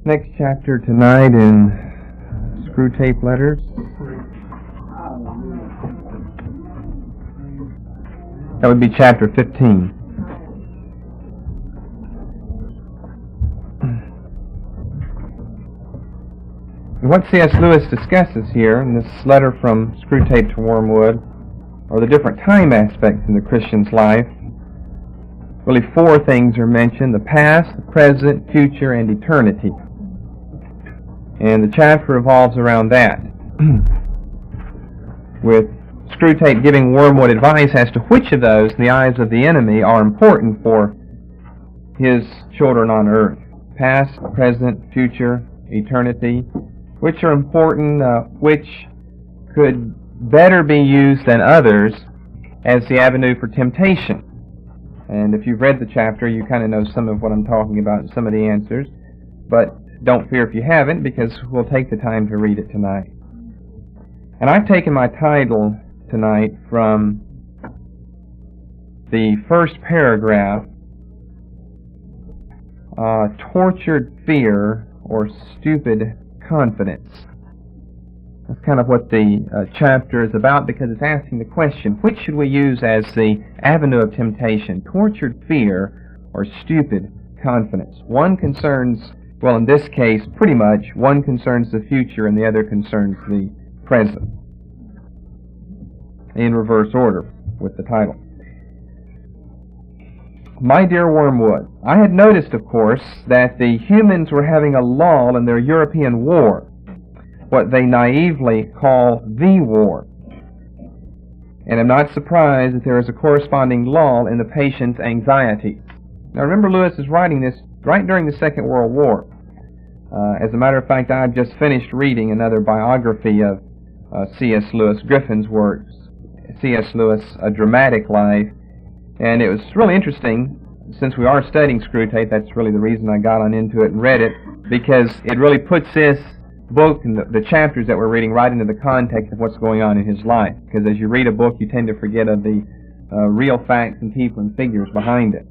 Next chapter tonight in Screwtape Letters. That would be chapter 15. What C.S. Lewis discusses here in this letter from Screwtape to Wormwood are the different time aspects in the Christian's life. Really four things are mentioned: the past, the present, future, and eternity. And the chapter revolves around that, with Screwtape giving Wormwood advice as to which of those, in the eyes of the enemy, are important for his children on earth. Past, present, future, eternity. Which are important, which could better be used than others as the avenue for temptation. And if you've read the chapter, you kind of know some of what I'm talking about and some of the answers. But don't fear if you haven't, because we'll take the time to read it tonight. And I've taken my title tonight from the first paragraph, Tortured Fear or Stupid Confidence. That's kind of what the chapter is about, because it's asking the question, which should we use as the avenue of temptation, tortured fear or stupid confidence? One concerns, well, in this case, pretty much, one concerns the future and the other concerns the present. In reverse order with the title. My dear Wormwood, I had noticed, of course, that the humans were having a lull in their European war, what they naively call the war. And I'm not surprised that there is a corresponding lull in the patient's anxiety. Now remember, Lewis is writing this right during the Second World War. As a matter of fact, I've just finished reading another biography of C.S. Lewis, Griffin's works, C.S. Lewis, A Dramatic Life, and it was really interesting. Since we are studying Screwtape, that's really the reason I got on into it and read it, because it really puts this book and the chapters that we're reading right into the context of what's going on in his life. Because as you read a book, you tend to forget of the real facts and people and figures behind it.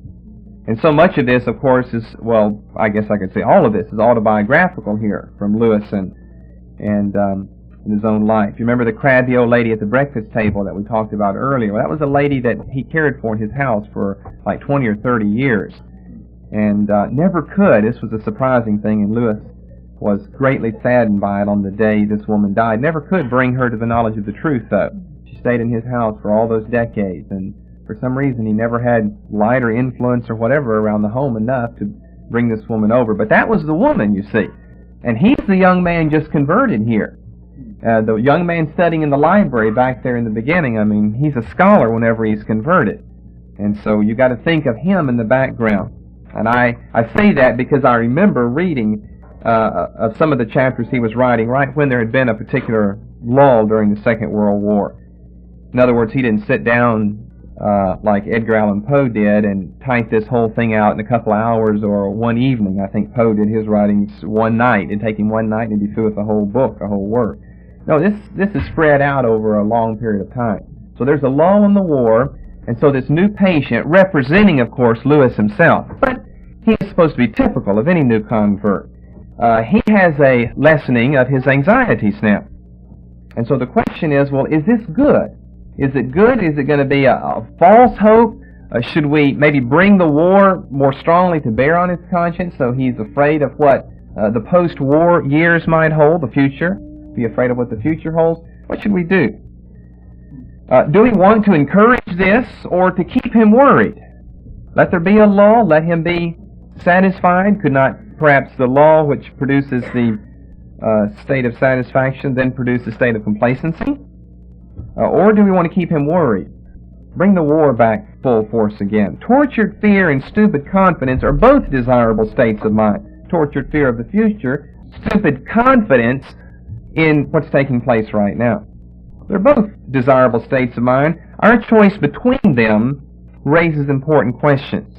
And so much of this, of course, is, well, I guess I could say all of this is autobiographical here from Lewis and in his own life. You remember the crabby old lady at the breakfast table that we talked about earlier? Well, that was a lady that he cared for in his house for like 20 or 30 years. And never could, this was a surprising thing, and Lewis was greatly saddened by it on the day this woman died. Never could bring her to the knowledge of the truth, though. She stayed in his house for all those decades, and for some reason he never had light or influence or whatever around the home enough to bring this woman over. But that was the woman, you see. And he's the young man just converted here. The young man studying in the library back there in the beginning, I mean, he's a scholar whenever he's converted. And so you got to think of him in the background. And I say that because I remember reading of some of the chapters he was writing right when there had been a particular lull during the Second World War. In other words, he didn't sit down like Edgar Allan Poe did and type this whole thing out in a couple of hours or one evening. I think Poe did his writings one night. It'd take him one night and he'd be through with the whole book, a whole work. No, this is spread out over a long period of time. So there's a lull in the war, and so this new patient, representing, of course, Lewis himself, but he is supposed to be typical of any new convert. He has a lessening of his anxieties now. And so the question is, well, is this good? Is it good? Is it going to be a false hope? Should we maybe bring the war more strongly to bear on his conscience so he's afraid of what the post-war years might hold, the future? Be afraid of what the future holds? What should we do? Do we want to encourage this or to keep him worried? Let there be a lull, let him be satisfied. Could not perhaps the lull which produces the state of satisfaction then produce a state of complacency? Or do we want to keep him worried? Bring the war back full force again. Tortured fear and stupid confidence are both desirable states of mind. Tortured fear of the future, stupid confidence in what's taking place right now. They're both desirable states of mind. Our choice between them raises important questions.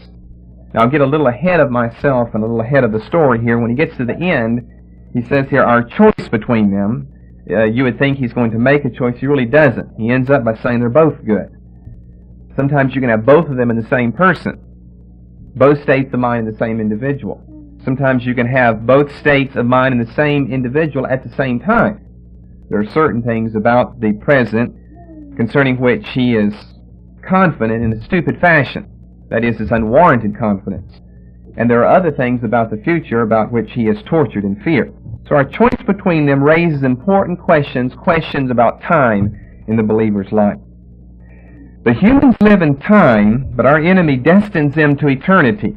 Now I'll get a little ahead of myself and a little ahead of the story here. When he gets to the end, he says here, our choice between them. You would think he's going to make a choice. He really doesn't. He ends up by saying they're both good. Sometimes you can have both of them in the same person. Both states of mind in the same individual. Sometimes you can have both states of mind in the same individual at the same time. There are certain things about the present concerning which he is confident in a stupid fashion. That is, his unwarranted confidence. And there are other things about the future about which he is tortured in fear. So our choice between them raises important questions about time in the believer's life. The humans live in time, but our enemy destines them to eternity.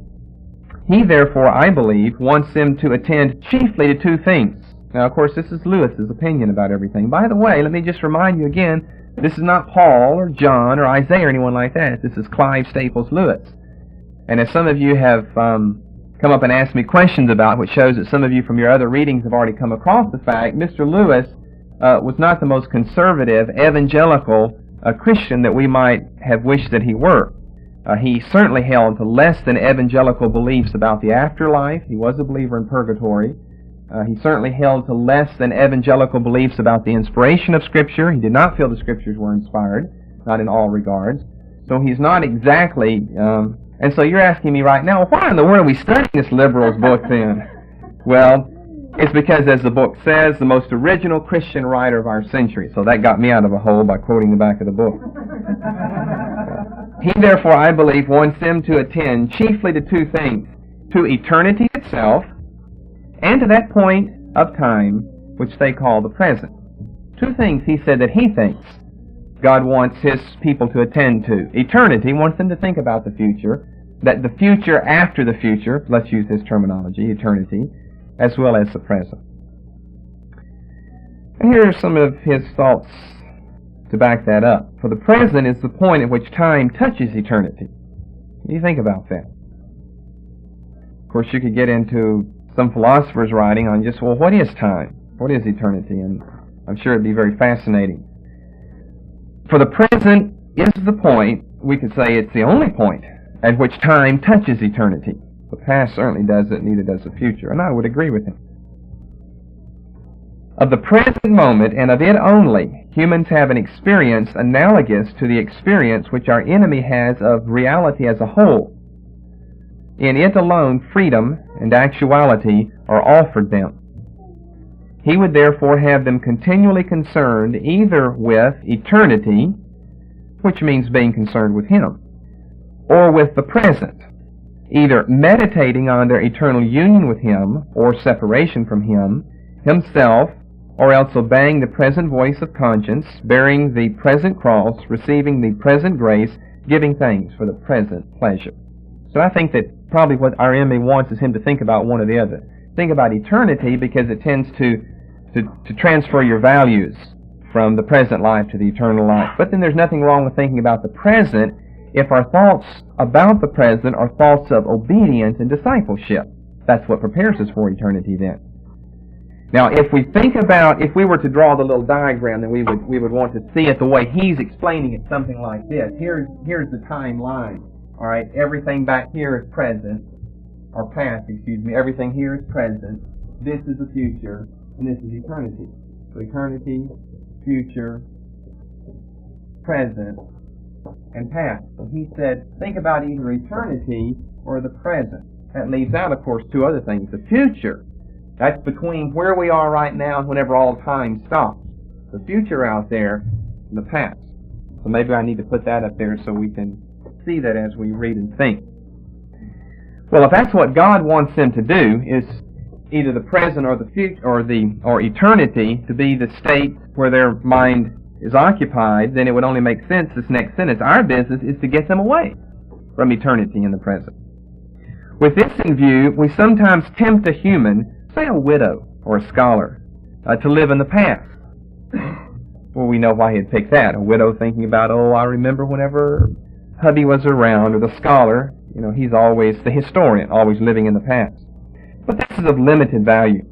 He, therefore, I believe, wants them to attend chiefly to two things. Now, of course, this is Lewis's opinion about everything. By the way, let me just remind you again, this is not Paul or John or Isaiah or anyone like that. This is Clive Staples Lewis. And as some of you have come up and asked me questions about, which shows that some of you from your other readings have already come across the fact, Mr. Lewis was not the most conservative, evangelical Christian that we might have wished that he were. He certainly held to less than evangelical beliefs about the afterlife. He was a believer in purgatory. He certainly held to less than evangelical beliefs about the inspiration of Scripture. He did not feel the Scriptures were inspired, not in all regards. So he's not exactly... and so you're asking me right now, why in the world are we studying this liberal's book then? Well, it's because, as the book says, the most original Christian writer of our century. So that got me out of a hole by quoting the back of the book. He, therefore, I believe, wants them to attend chiefly to two things: to eternity itself, and to that point of time which they call the present. Two things he said that he thinks God wants his people to attend to. Eternity, wants them to think about the future, that the future after the future, let's use his terminology, eternity, as well as the present. And here are some of his thoughts to back that up. For the present is the point at which time touches eternity. What do you think about that? Of course, you could get into some philosophers writing on just, well, what is time? What is eternity? And I'm sure it'd be very fascinating. For the present is the point, we could say it's the only point at which time touches eternity. The past certainly does it, neither does the future, and I would agree with him. Of the present moment, and of it only, humans have an experience analogous to the experience which our enemy has of reality as a whole. In it alone, freedom and actuality are offered them. He would therefore have them continually concerned either with eternity, which means being concerned with him, or with the present, either meditating on their eternal union with him or separation from him, himself, or else obeying the present voice of conscience, bearing the present cross, receiving the present grace, giving thanks for the present pleasure. So I think that probably what our enemy wants is him to think about one or the other. Think about eternity because it tends to transfer your values from the present life to the eternal life. But then there's nothing wrong with thinking about the present if our thoughts about the present are thoughts of obedience and discipleship. That's what prepares us for eternity then. Now, if we were to draw the little diagram, then we would want to see it the way he's explaining it, something like this. Here's the timeline. All right, everything back here is present, or past, excuse me. Everything here is present. This is the future, and this is eternity. So eternity, future, present, and past. So he said, think about either eternity or the present. That leaves out, of course, two other things. The future. That's between where we are right now and whenever all time stops. The future out there and the past. So maybe I need to put that up there so we can see that as we read and think. Well, if that's what God wants them to do, is either the present or the future or eternity to be the state where their mind is occupied, then it would only make sense, this next sentence, our business is to get them away from eternity in the present. With this in view, we sometimes tempt a human, say a widow or a scholar, to live in the past. Well, we know why he'd pick that. A widow thinking about, oh, I remember whenever hubby was around, or the scholar, he's always the historian, always living in the past. But this is of limited value.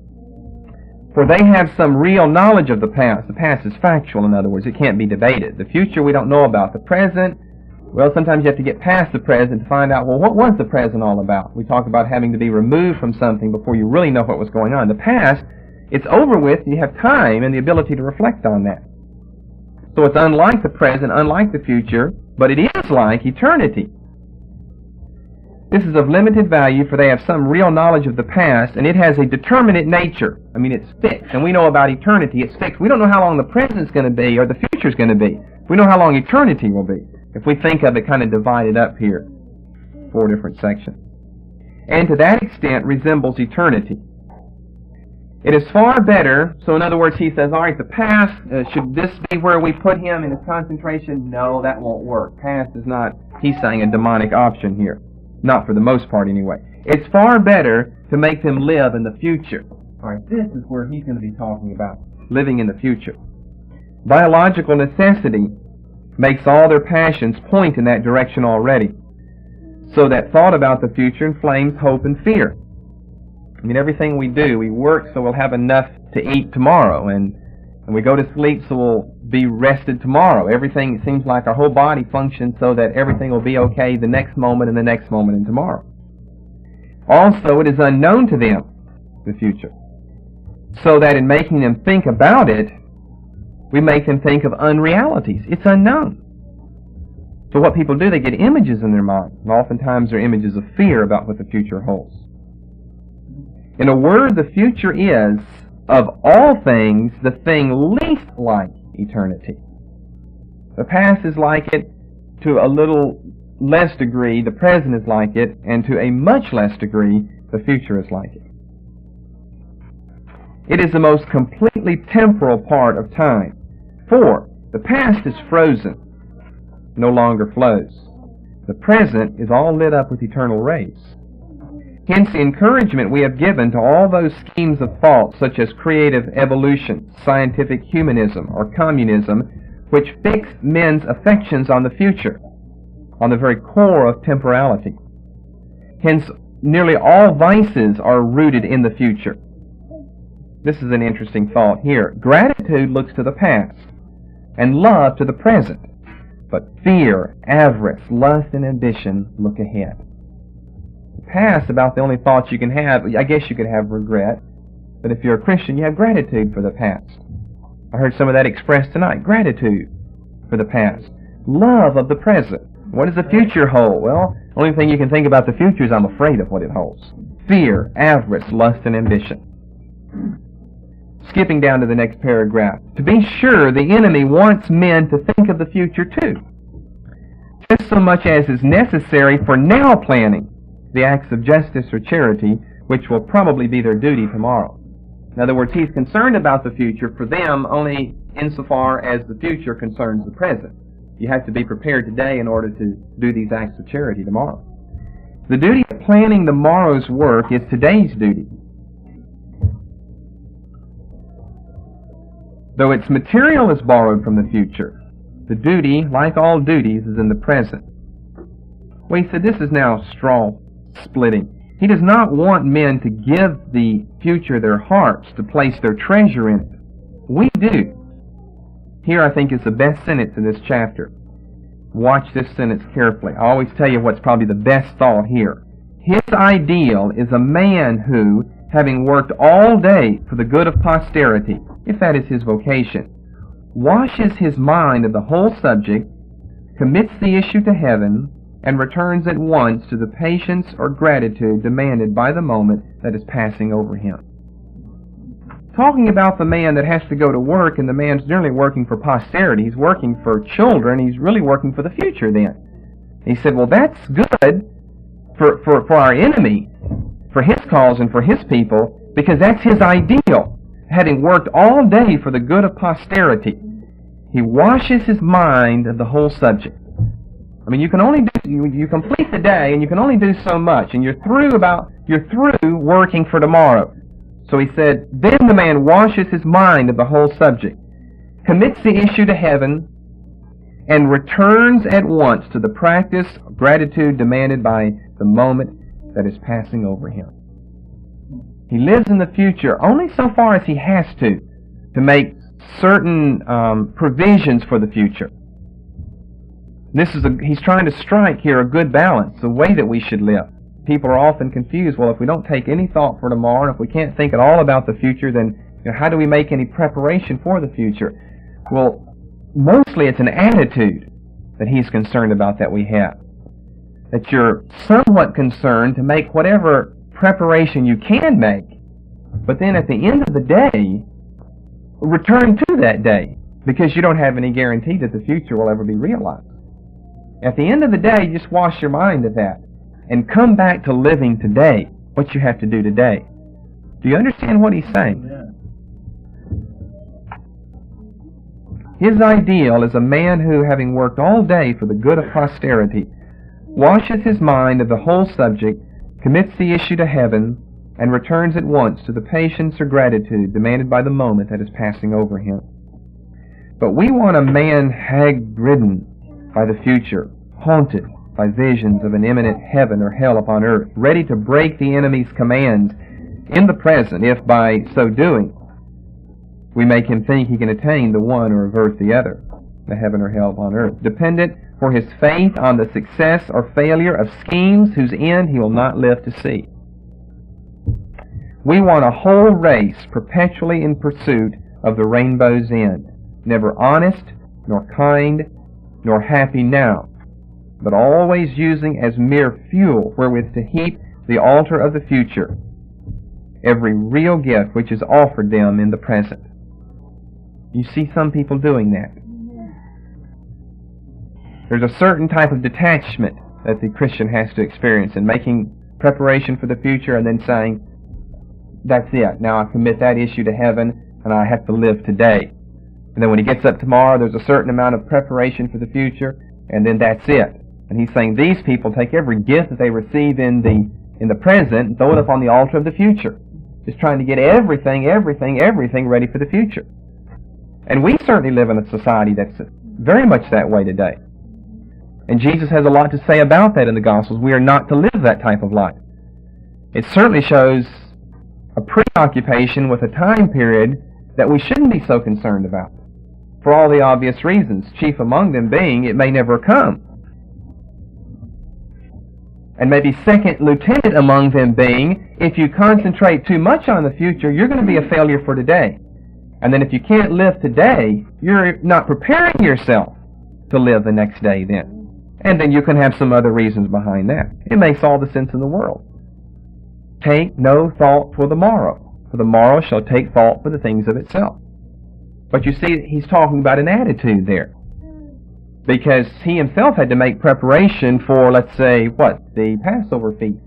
For they have some real knowledge of the past. The past is factual, in other words. It can't be debated. The future we don't know about. The present, well, sometimes you have to get past the present to find out, well, what was the present all about? We talk about having to be removed from something before you really know what was going on. The past, it's over with, you have time and the ability to reflect on that. So it's unlike the present, unlike the future, but it is like eternity. This is of limited value, for they have some real knowledge of the past, and it has a determinate nature. I mean, it's fixed, and we know about eternity. It's fixed. We don't know how long the present is going to be or the future is going to be. We know how long eternity will be. If we think of it kind of divided up here, 4 different sections. And to that extent resembles eternity. It is far better, so in other words, he says, all right, the past, should this be where we put him in his concentration? No, that won't work. Past is not, he's saying, a demonic option here. Not for the most part, anyway. It's far better to make them live in the future. All right, this is where he's going to be talking about living in the future. Biological necessity makes all their passions point in that direction already, so that thought about the future inflames hope and fear. I mean, everything we do, we work so we'll have enough to eat tomorrow, and we go to sleep so we'll be rested tomorrow. Everything, it seems like our whole body functions so that everything will be okay the next moment and the next moment and tomorrow. Also, it is unknown to them, the future, so that in making them think about it, we make them think of unrealities. It's unknown. So what people do, they get images in their mind, and oftentimes they're images of fear about what the future holds. In a word, the future is, of all things, the thing least like eternity. The past is like it to a little less degree, the present is like it, and to a much less degree, the future is like it. It is the most completely temporal part of time. For the past is frozen, no longer flows. The present is all lit up with eternal rays. Hence the encouragement we have given to all those schemes of thought, such as creative evolution, scientific humanism, or communism, which fix men's affections on the future, on the very core of temporality. Hence, nearly all vices are rooted in the future. This is an interesting thought here. Gratitude looks to the past, and love to the present. But fear, avarice, lust, and ambition look ahead. The past, about the only thoughts you can have. I guess you could have regret, but if you're a Christian, you have gratitude for the past. I heard some of that expressed tonight. Gratitude for the past. Love of the present. What does the future hold? Well, the only thing you can think about the future is I'm afraid of what it holds. Fear, avarice, lust, and ambition. Skipping down to the next paragraph. To be sure, the enemy wants men to think of the future too, just so much as is necessary for now planning the acts of justice or charity, which will probably be their duty tomorrow. In other words, he's concerned about the future for them only insofar as the future concerns the present. You have to be prepared today in order to do these acts of charity tomorrow. The duty of planning the morrow's work is today's duty. Though its material is borrowed from the future, the duty, like all duties, is in the present. Well, he said this is now straw splitting. He does not want men to give the future their hearts, to place their treasure in it. We do. Here I think is the best sentence in this chapter. Watch this sentence carefully. I always tell you what's probably the best thought here. His ideal is a man who, having worked all day for the good of posterity, if that is his vocation, washes his mind of the whole subject, commits the issue to heaven, and returns at once to the patience or gratitude demanded by the moment that is passing over him. Talking about the man that has to go to work, and the man's generally working for posterity, he's working for children, he's really working for the future then. He said, well, that's good for our enemy, for his cause and for his people, because that's his ideal. Having worked all day for the good of posterity, he washes his mind of the whole subject. I mean, you can only do, you complete the day, and you can only do so much, and you're through working for tomorrow. So he said, then the man washes his mind of the whole subject, commits the issue to heaven, and returns at once to the practice of gratitude demanded by the moment that is passing over him. He lives in the future only so far as he has to make certain provisions for the future. He's trying to strike here a good balance, the way that we should live. People are often confused. Well, if we don't take any thought for tomorrow, and if we can't think at all about the future, then how do we make any preparation for the future? Well, mostly it's an attitude that he's concerned about that we have. that you're somewhat concerned to make whatever preparation you can make, but then at the end of the day, return to that day, because you don't have any guarantee that the future will ever be realized. At the end of the day, just wash your mind of that and come back to living today, what you have to do today. Do you understand what he's saying? His ideal is a man who, having worked all day for the good of posterity, washes his mind of the whole subject, commits the issue to heaven, and returns at once to the patience or gratitude demanded by the moment that is passing over him. But we want a man hag-ridden by the future, haunted by visions of an imminent heaven or hell upon earth, ready to break the enemy's commands in the present, if by so doing we make him think he can attain the one or avert the other, the heaven or hell upon earth, dependent for his faith on the success or failure of schemes whose end he will not live to see. We want a whole race perpetually in pursuit of the rainbow's end, never honest, nor kind, nor happy now, but always using as mere fuel wherewith to heap the altar of the future every real gift which is offered them in the present. You see some people doing that. There's a certain type of detachment that the Christian has to experience in making preparation for the future and then saying, that's it, now I commit that issue to heaven and I have to live today. And then when he gets up tomorrow, there's a certain amount of preparation for the future, and then that's it. And he's saying these people take every gift that they receive in the present and throw it up on the altar of the future. Just trying to get everything ready for the future. And we certainly live in a society that's very much that way today. And Jesus has a lot to say about that in the Gospels. We are not to live that type of life. It certainly shows a preoccupation with a time period that we shouldn't be so concerned about, for all the obvious reasons, chief among them being it may never come. And maybe second lieutenant among them being, if you concentrate too much on the future, you're going to be a failure for today. And then if you can't live today, you're not preparing yourself to live the next day then. And then you can have some other reasons behind that. It makes all the sense in the world. Take no thought for the morrow, for the morrow shall take thought for the things of itself. But you see, he's talking about an attitude there. Because he himself had to make preparation for, let's say, the Passover feast.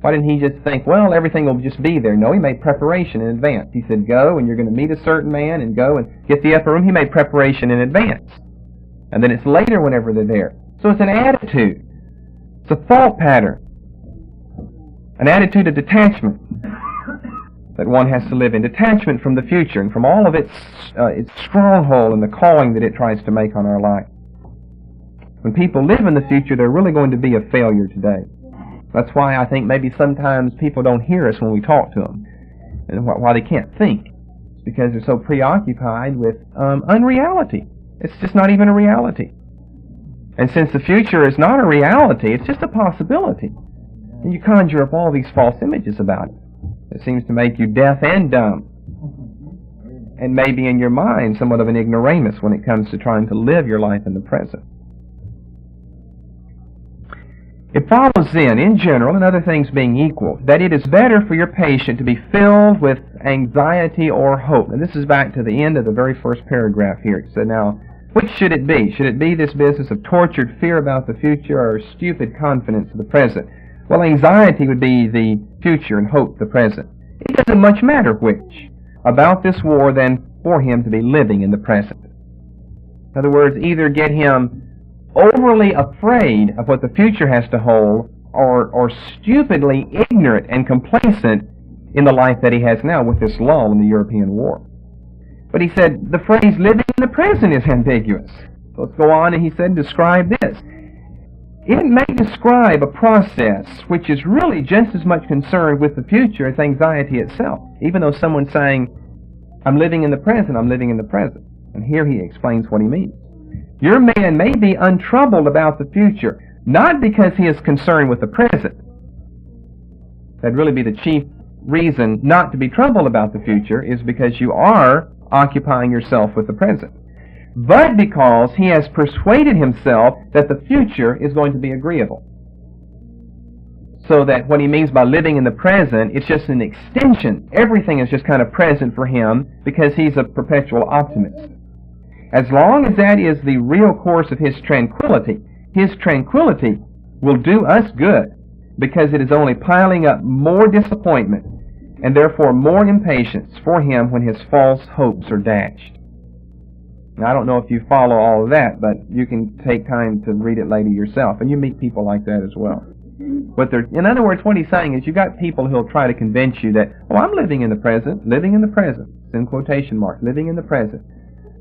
Why didn't he just think, well, everything will just be there? No, he made preparation in advance. He said, go, and you're going to meet a certain man, and go and get the upper room. He made preparation in advance. And then it's later whenever they're there. So it's an attitude. It's a thought pattern. An attitude of detachment that one has to live in. Detachment from the future and from all of its stronghold and the calling that it tries to make on our life. When people live in the future, they're really going to be a failure today. That's why I think maybe sometimes people don't hear us when we talk to them, and why they can't think. It's because they're so preoccupied with unreality. It's just not even a reality. And since the future is not a reality, it's just a possibility. And you conjure up all these false images about it. It seems to make you deaf and dumb. And maybe in your mind somewhat of an ignoramus when it comes to trying to live your life in the present. It follows then, in general, and other things being equal, that it is better for your patient to be filled with anxiety or hope. And this is back to the end of the very first paragraph here. It said, now, which should it be? Should it be this business of tortured fear about the future or stupid confidence of the present? Well, anxiety would be the future and hope the present. It doesn't much matter which about this war than for him to be living in the present. In other words, either get him overly afraid of what the future has to hold, or stupidly ignorant and complacent in the life that he has now with this lull in the European war. But he said the phrase living in the present is ambiguous. So let's go on, and he said, describe this. It may describe a process which is really just as much concerned with the future as anxiety itself, even though someone's saying, I'm living in the present, I'm living in the present. And here he explains what he means. Your man may be untroubled about the future, not because he is concerned with the present. That'd really be the chief reason not to be troubled about the future, is because you are occupying yourself with the present. But because he has persuaded himself that the future is going to be agreeable. So that what he means by living in the present, it's just an extension. Everything is just kind of present for him because he's a perpetual optimist. As long as that is the real course of his tranquility will do us good because it is only piling up more disappointment and therefore more impatience for him when his false hopes are dashed. Now, I don't know if you follow all of that, but you can take time to read it later yourself, and you meet people like that as well. But in other words, what he's saying is you got people who'll try to convince you that, oh, I'm living in the present, it's in quotation marks, living in the present.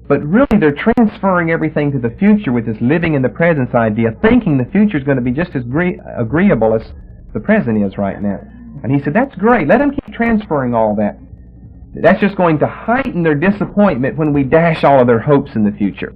But really they're transferring everything to the future with this living in the present idea, thinking the future is going to be just as agreeable as the present is right now. And he said, that's great, let them keep transferring all that. That's just going to heighten their disappointment when we dash all of their hopes in the future.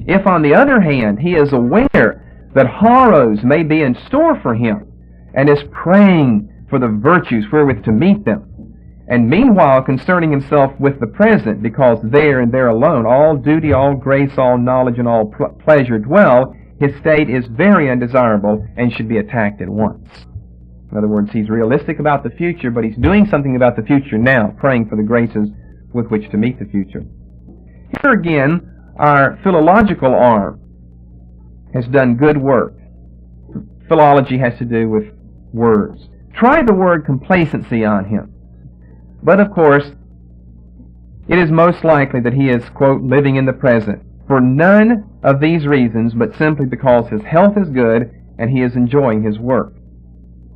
If, on the other hand, he is aware that horrors may be in store for him, and is praying for the virtues wherewith to meet them, and meanwhile concerning himself with the present, because there and there alone all duty, all grace, all knowledge, and all pleasure dwell, his state is very undesirable and should be attacked at once. In other words, he's realistic about the future, but he's doing something about the future now, praying for the graces with which to meet the future. Here again, our philological arm has done good work. Philology has to do with words. Try the word complacency on him. But of course, it is most likely that he is, quote, living in the present, for none of these reasons, but simply because his health is good and he is enjoying his work.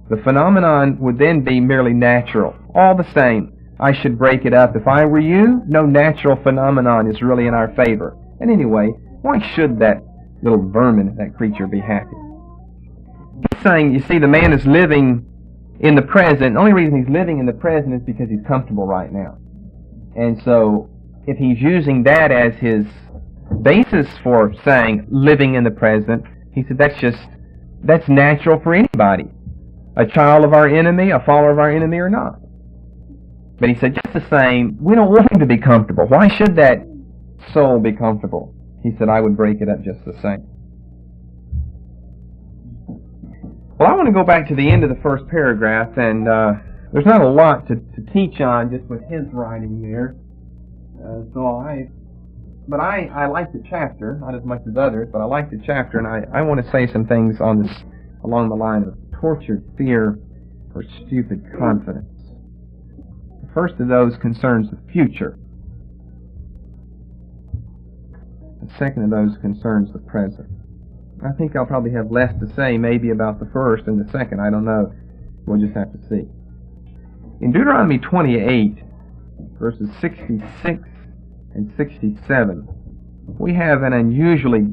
The phenomenon would then be merely natural. All the same, I should break it up. If I were you, no natural phenomenon is really in our favor. And anyway, why should that little vermin, that creature, be happy? He's saying, you see, the man is living in the present. The only reason he's living in the present is because he's comfortable right now. And so, if he's using that as his basis for saying living in the present, he said that's natural for anybody. A child of our enemy, a follower of our enemy or not. But he said, just the same, we don't want him to be comfortable. Why should that soul be comfortable? He said, I would break it up just the same. Well, I want to go back to the end of the first paragraph, and there's not a lot to teach on just with his writing there. But I like the chapter, not as much as others, but I like the chapter, and I want to say some things on this along the line of tortured fear or stupid confidence. The first of those concerns the future. The second of those concerns the present. I think I'll probably have less to say maybe about the first and the second. I don't know. We'll just have to see. In Deuteronomy 28, verses 66 and 67, we have an unusually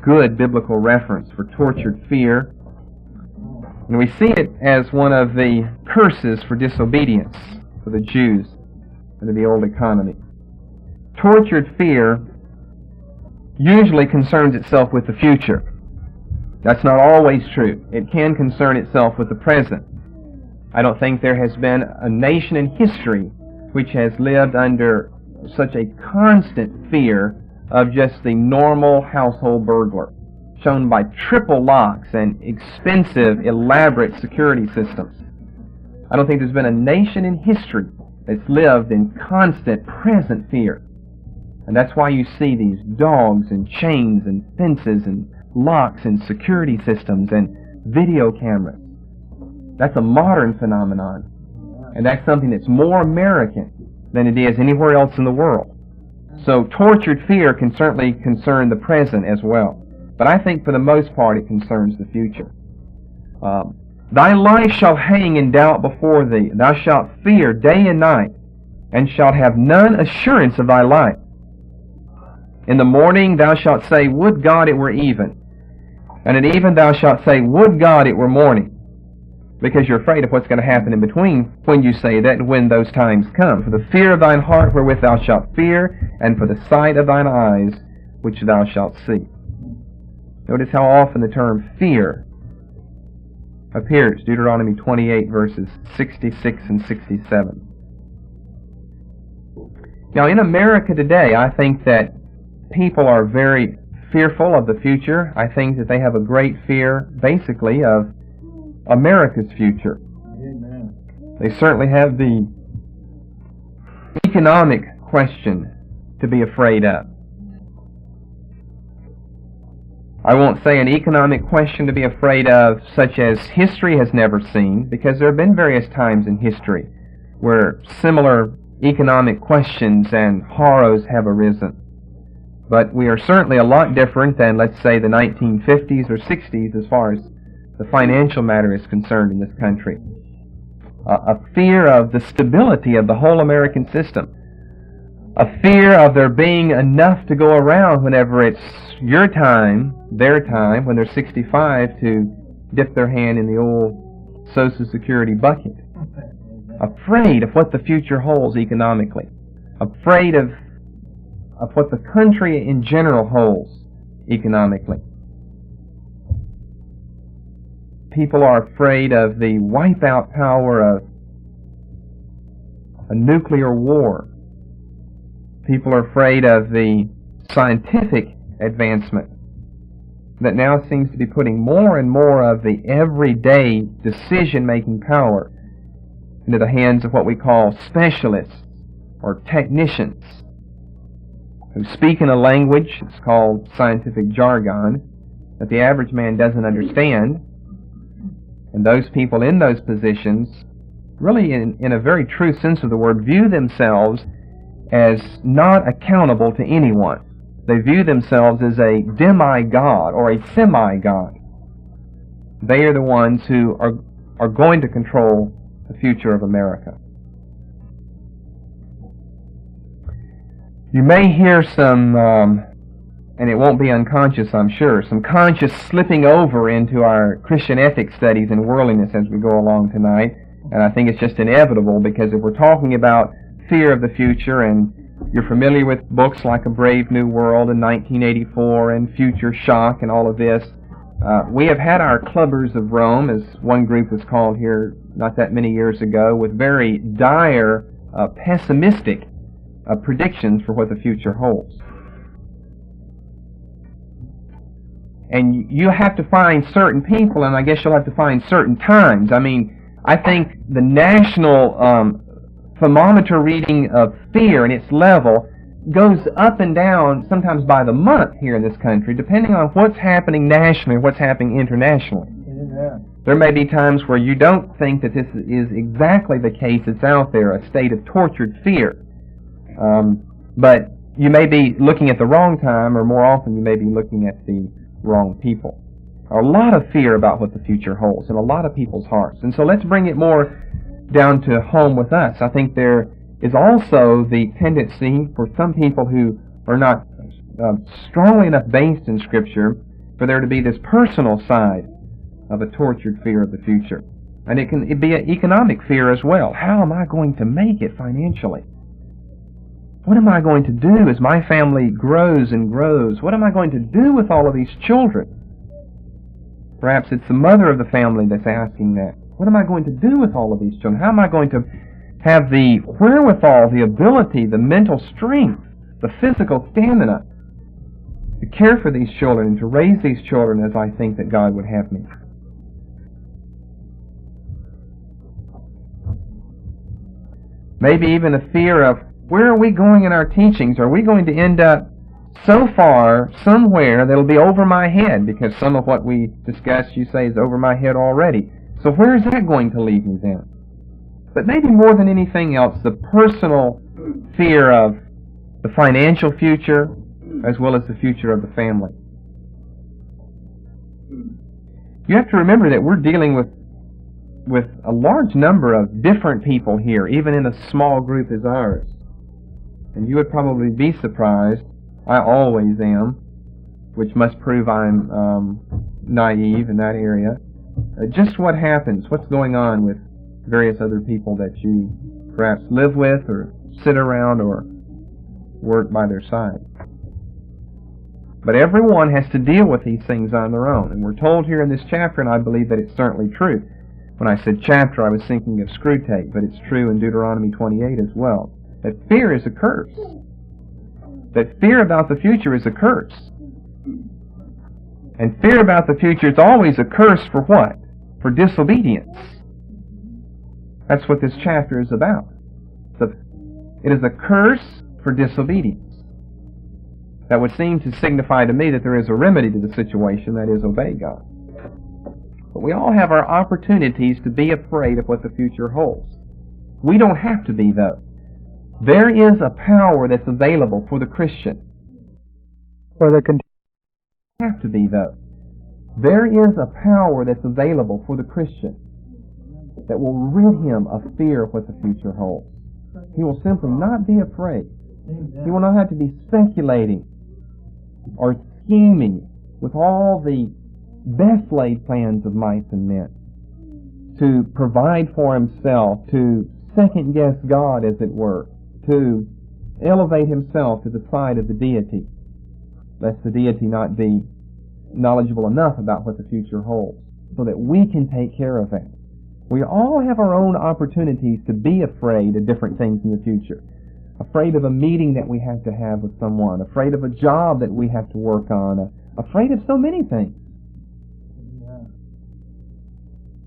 good biblical reference for tortured fear. And we see it as one of the curses for disobedience for the Jews under the old economy. Tortured fear usually concerns itself with the future. That's not always true. It can concern itself with the present. I don't think there has been a nation in history which has lived under such a constant fear of just the normal household burglar, shown by triple locks and expensive, elaborate security systems. I don't think there's been a nation in history that's lived in constant present fear. And that's why you see these dogs and chains and fences and locks and security systems and video cameras. That's a modern phenomenon. And that's something that's more American than it is anywhere else in the world. So tortured fear can certainly concern the present as well. But I think for the most part it concerns the future. Thy life shall hang in doubt before thee. Thou shalt fear day and night, and shalt have none assurance of thy life. In the morning thou shalt say, Would God it were even. And at even thou shalt say, Would God it were morning. Because you're afraid of what's going to happen in between when you say that and when those times come. For the fear of thine heart wherewith thou shalt fear, and for the sight of thine eyes which thou shalt see. Notice how often the term fear appears. Deuteronomy 28 verses 66 and 67. Now in America today, I think that people are very fearful of the future. I think that they have a great fear, basically, of America's future. Amen. They certainly have the economic question to be afraid of. I won't say an economic question to be afraid of such as history has never seen, because there have been various times in history where similar economic questions and horrors have arisen. But we are certainly a lot different than, let's say, the 1950s or 60s as far as the financial matter is concerned in this country. A fear of the stability of the whole American system. A fear of there being enough to go around whenever it's your time, their time, when they're 65, to dip their hand in the old Social Security bucket. Afraid of what the future holds economically. Afraid of what the country in general holds economically. People are afraid of the wipeout power of a nuclear war. People are afraid of the scientific advancement that now seems to be putting more and more of the everyday decision-making power into the hands of what we call specialists or technicians who speak in a language, it's called scientific jargon, that the average man doesn't understand. And those people in those positions, really in a very true sense of the word, view themselves as not accountable to anyone. They view themselves as a demigod or a semi-god. They are the ones who are going to control the future of America. You may hear some, and it won't be unconscious, I'm sure, some conscious slipping over into our Christian ethics studies and worldliness as we go along tonight. And I think it's just inevitable, because if we're talking about fear of the future, and you're familiar with books like A Brave New World in 1984 and Future Shock and all of this, we have had our clubbers of Rome, as one group was called here not that many years ago, with very dire, pessimistic predictions for what the future holds. And you have to find certain people, and I guess you'll have to find certain times. I mean, I think the national thermometer reading of fear and its level goes up and down sometimes by the month here in this country, depending on what's happening nationally or what's happening internationally. Amen. There may be times where you don't think that this is exactly the case that's out there, a state of tortured fear. But you may be looking at the wrong time, or more often you may be looking at the wrong people. A lot of fear about what the future holds in a lot of people's hearts. And so let's bring it more down to home with us. I think there is also the tendency for some people who are not strongly enough based in Scripture for there to be this personal side of a tortured fear of the future. And it can be an economic fear as well. How am I going to make it financially? What am I going to do as my family grows and grows? What am I going to do with all of these children? Perhaps it's the mother of the family that's asking that. What am I going to do with all of these children? How am I going to have the wherewithal, the ability, the mental strength, the physical stamina to care for these children and to raise these children as I think that God would have me? Maybe even a fear of, where are we going in our teachings? Are we going to end up so far, somewhere, that'll be over my head? Because some of what we discussed, you say, is over my head already. So where is that going to leave me then? But maybe more than anything else, the personal fear of the financial future as well as the future of the family. You have to remember that we're dealing with a large number of different people here, even in a small group as ours. And you would probably be surprised, I always am, which must prove I'm naive in that area, just what happens, what's going on with various other people that you perhaps live with or sit around or work by their side. But everyone has to deal with these things on their own. And we're told here in this chapter, and I believe that it's certainly true. When I said chapter, I was thinking of Screwtape, but it's true in Deuteronomy 28 as well. That fear is a curse. That fear about the future is a curse. And fear about the future is always a curse for what? for disobedience. That's what this chapter is about. It is a curse for disobedience. That would seem to signify to me that there is a remedy to the situation, that is, obey God. But we all have our opportunities to be afraid of what the future holds. We don't have to be, though. There is a power that's available for the Christian. Have to be, though. There is a power that's available for the Christian that will rid him of fear of what the future holds. He will simply not be afraid. He will not have to be speculating or scheming with all the best laid plans of mice and men to provide for himself, to second guess God, as it were, to elevate himself to the side of the deity, lest the deity not be knowledgeable enough about what the future holds, so that we can take care of that. We all have our own opportunities to be afraid of different things in the future. Afraid of a meeting that we have to have with someone, afraid of a job that we have to work on, afraid of so many things.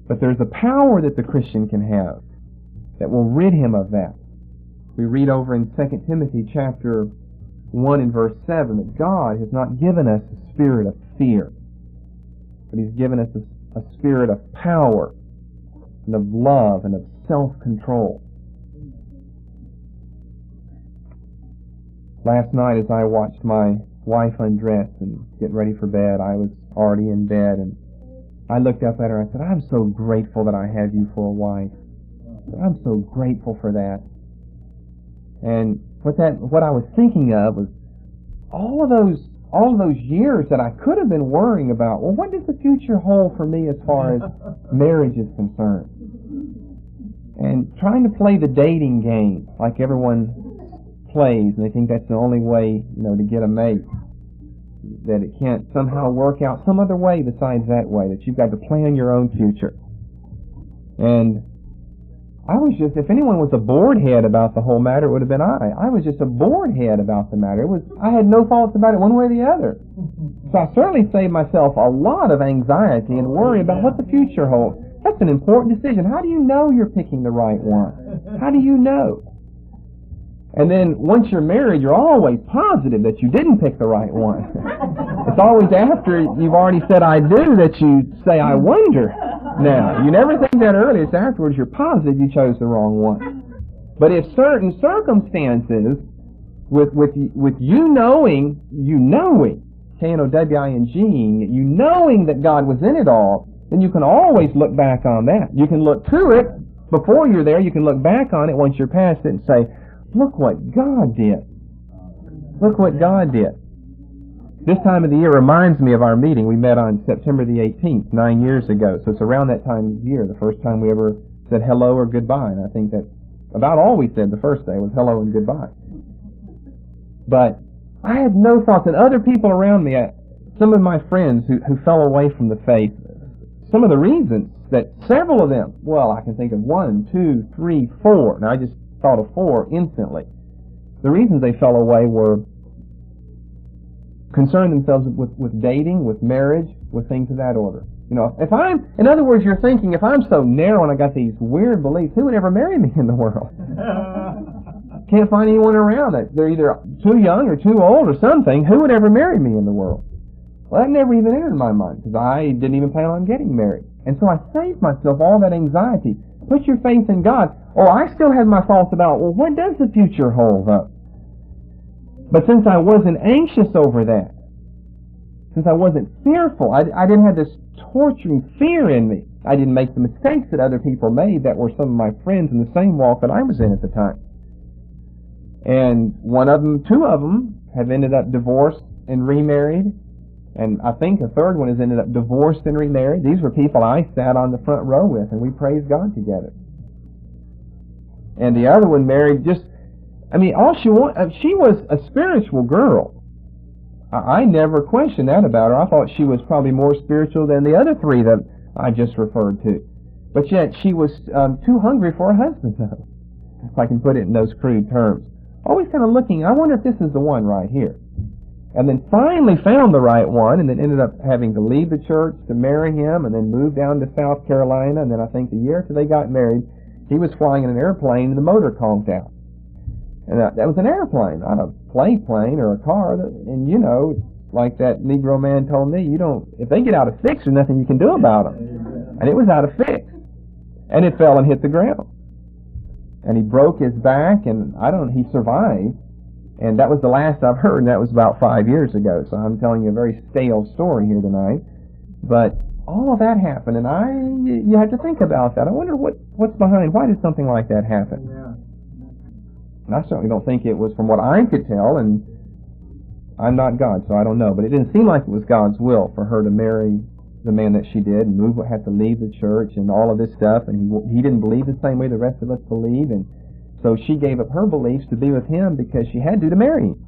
But there's a power that the Christian can have that will rid him of that. We read over in 2 Timothy chapter 1 and verse 7 that God has not given us a spirit of fear, but He's given us a spirit of power and of love and of self-control. Last night as I watched my wife undress and get ready for bed, I was already in bed, and I looked up at her and I said, "I'm so grateful that I have you for a wife. I'm so grateful for that." And what I was thinking of was all of those years that I could have been worrying about. Well, what does the future hold for me as far as marriage is concerned? And trying to play the dating game like everyone plays, and they think that's the only way, to get a mate. That it can't somehow work out some other way besides that way, that you've got to plan your own future. And I was just, if anyone was a bored head about the whole matter, it would have been I. I was just a bored head about the matter. I had no faults about it one way or the other. So I certainly saved myself a lot of anxiety and worry about what the future holds. That's an important decision. How do you know you're picking the right one? How do you know? And then once you're married, you're always positive that you didn't pick the right one. It's always after you've already said "I do" that you say "I wonder." Now, you never think that early. It's afterwards you're positive you chose the wrong one. But if certain circumstances, with you knowing, K-N-O-W-I-N-G, you knowing that God was in it all, then you can always look back on that. You can look to it before you're there. You can look back on it once you're past it and say, "Look what God did. Look what God did." This time of the year reminds me of our meeting. We met on September the 18th, 9 years ago. So it's around that time of year, the first time we ever said hello or goodbye. And I think that's about all we said the first day was hello and goodbye. But I had no thoughts. And other people around me, some of my friends who fell away from the faith, some of the reasons that several of them, well, I can think of 1, 2, 3, 4. Now I just thought of 4 instantly. The reasons they fell away were concerned themselves with dating, with marriage, with things of that order. In other words, you're thinking, if I'm so narrow and I got these weird beliefs, who would ever marry me in the world? Can't find anyone around it. They're either too young or too old or something. Who would ever marry me in the world? Well, that never even entered my mind because I didn't even plan on getting married. And so I saved myself all that anxiety. Put your faith in God. Oh, I still had my thoughts about, well, what does the future hold up? But since I wasn't anxious over that, since I wasn't fearful, I didn't have this torturing fear in me. I didn't make the mistakes that other people made that were some of my friends in the same walk that I was in at the time. And two of them have ended up divorced and remarried. And I think a third one has ended up divorced and remarried. These were people I sat on the front row with, and we praised God together. And the other one married all she was a spiritual girl. I never questioned that about her. I thought she was probably more spiritual than the other 3 that I just referred to. But yet she was too hungry for a husband, though, if I can put it in those crude terms. Always kind of looking, I wonder if this is the one right here. and then finally found the right one, and then ended up having to leave the church to marry him, and then moved down to South Carolina, and then I think the year after they got married, he was flying in an airplane and the motor conked out. And that was an airplane, not a plane or a car. And you know, like that Negro man told me, if they get out of fix, there's nothing you can do about them. And it was out of fix. And it fell and hit the ground. And he broke his back, and he survived. And that was the last I've heard, and that was about 5 years ago. So I'm telling you a very stale story here tonight. But all of that happened, and you have to think about that. I wonder what's behind, why did something like that happen? Yeah. And I certainly don't think it was from what I could tell, and I'm not God, so I don't know. But it didn't seem like it was God's will for her to marry the man that she did, and had to leave the church and all of this stuff, and he didn't believe the same way the rest of us believe, and so she gave up her beliefs to be with him because she had to marry him.